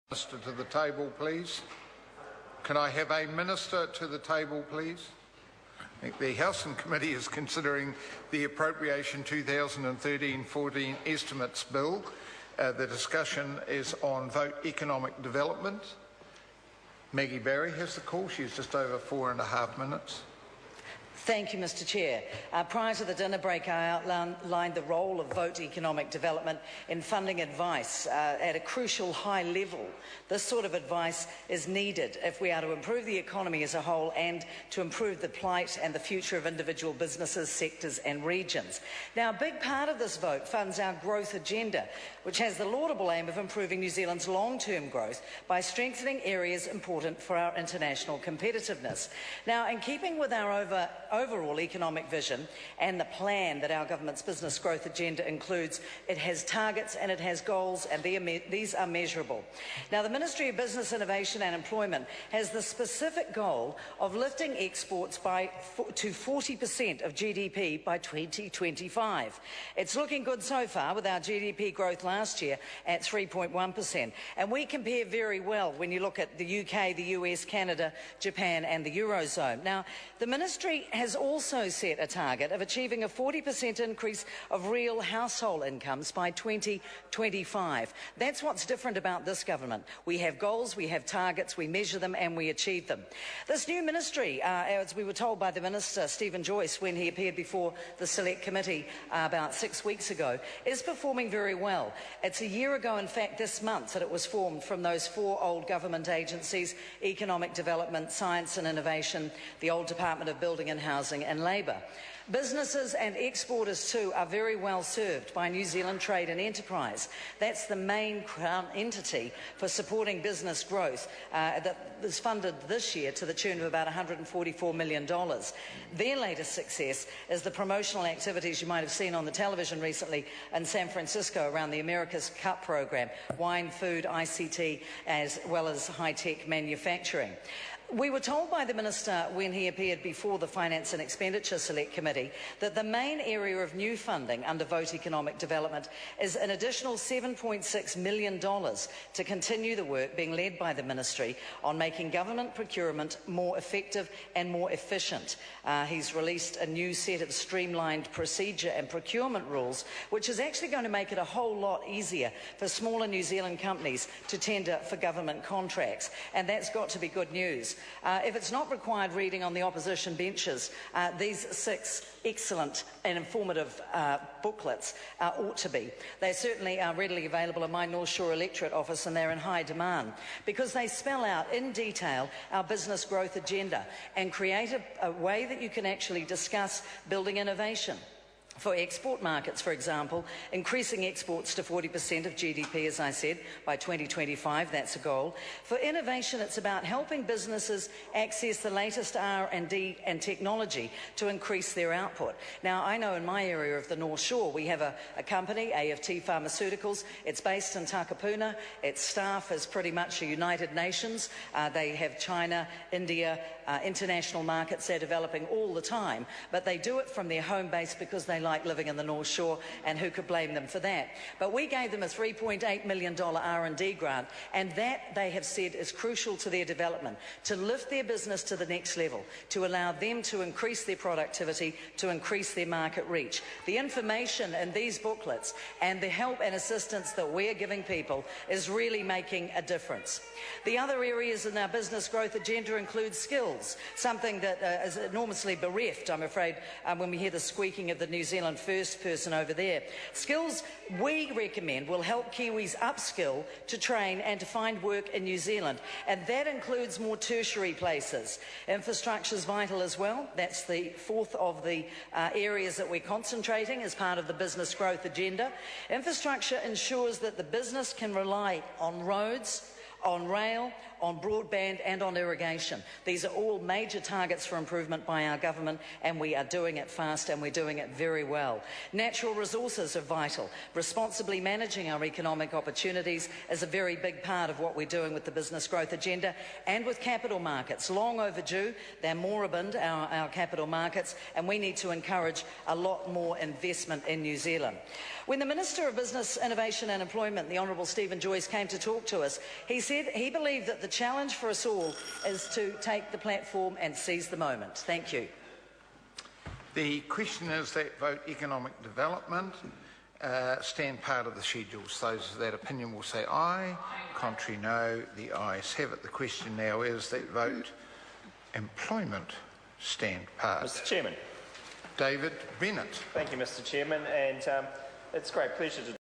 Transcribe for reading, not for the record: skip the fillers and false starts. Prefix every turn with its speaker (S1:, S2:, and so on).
S1: Minister to the table, please. Can I have a minister to the table, please? The House and Committee is considering the Appropriation 2013-14 Estimates Bill. The discussion is on vote economic development. Maggie Barry has the call. She's just over 4.5 minutes.
S2: Thank you, Mr Chair. Prior to the dinner break, I outlined the role of vote economic development in funding advice at a crucial high level. This sort of advice is needed if we are to improve the economy as a whole and to improve the plight and the future of individual businesses, sectors and regions. Now, a big part of this vote funds our growth agenda, which has the laudable aim of improving New Zealand's long-term growth by strengthening areas important for our international competitiveness. Now, in keeping with our overall economic vision and the plan that our government's business growth agenda includes, it has targets and it has goals, and these are measurable. Now, the Ministry of Business, Innovation and Employment has the specific goal of lifting exports to 40% of GDP by 2025. It's looking good so far, with our GDP growth last year at 3.1%, and we compare very well when you look at the UK, the US, Canada, Japan and the Eurozone. Now, the Ministry has also set a target of achieving a 40% increase of real household incomes by 2025. That's what's different about this government. We have goals, we have targets, we measure them and we achieve them. This new ministry, as we were told by the Minister, Stephen Joyce, when he appeared before the Select Committee about 6 weeks ago, is performing very well. It's a year ago, in fact, this month, that it was formed from those 4 old government agencies: Economic Development, Science and Innovation, the old Department of Building and Housing and Labour. Businesses and exporters too are very well served by New Zealand Trade and Enterprise. That's the main Crown entity for supporting business growth that was funded this year to the tune of about $144 million. Their latest success is the promotional activities you might have seen on the television recently in San Francisco around the America's Cup program: wine, food, ICT, as well as high-tech manufacturing. We were told by the Minister when he appeared before the Finance and Expenditure Select Committee that the main area of new funding under Vote Economic Development is an additional $7.6 million to continue the work being led by the Ministry on making government procurement more effective and more efficient. He's released a new set of streamlined procedure and procurement rules, which is actually going to make it a whole lot easier for smaller New Zealand companies to tender for government contracts, and that's got to be good news. If it's not required reading on the opposition benches, these 6 excellent and informative booklets ought to be. They certainly are readily available in my North Shore electorate office, and they're in high demand because they spell out in detail our business growth agenda and create a way that you can actually discuss building innovation. For export markets, for example, increasing exports to 40% of GDP, as I said, by 2025, that's a goal. For innovation, it's about helping businesses access the latest R&D and technology to increase their output. Now, I know in my area of the North Shore, we have a company, AFT Pharmaceuticals. It's based in Takapuna. Its staff is pretty much a United Nations. They have China, India, international markets they're developing all the time, but they do it from their home base because they like living in the North Shore, and who could blame them for that? But we gave them a $3.8 million R&D grant, and that, they have said, is crucial to their development, to lift their business to the next level, to allow them to increase their productivity, to increase their market reach. The information in these booklets and the help and assistance that we're giving people is really making a difference. The other areas in our business growth agenda include skills, something that is enormously bereft, I'm afraid, when we hear the squeaking of the New Zealand First person over there. Skills, we recommend, will help Kiwis upskill, to train and to find work in New Zealand, and that includes more tertiary places. Infrastructure is vital as well. That's the 4th of the areas that we're concentrating as part of the business growth agenda. Infrastructure ensures that the business can rely on roads, on rail, on broadband and on irrigation. These are all major targets for improvement by our government, and we are doing it fast and we're doing it very well. Natural resources are vital. Responsibly managing our economic opportunities is a very big part of what we're doing with the business growth agenda and with capital markets. Long overdue, they're moribund, our capital markets, and we need to encourage a lot more investment in New Zealand. When the Minister of Business, Innovation and Employment, the Honourable Stephen Joyce, came to talk to us, he said he believed that the challenge for us all is to take the platform and seize the moment. Thank you.
S1: The question is that vote economic development stand part of the schedules. Those of that opinion will say aye. Contrary, no. The ayes have it. The question now is that vote employment stand part.
S3: Mr. Chairman.
S1: David Bennett.
S3: Thank you, Mr. Chairman, and it's a great pleasure to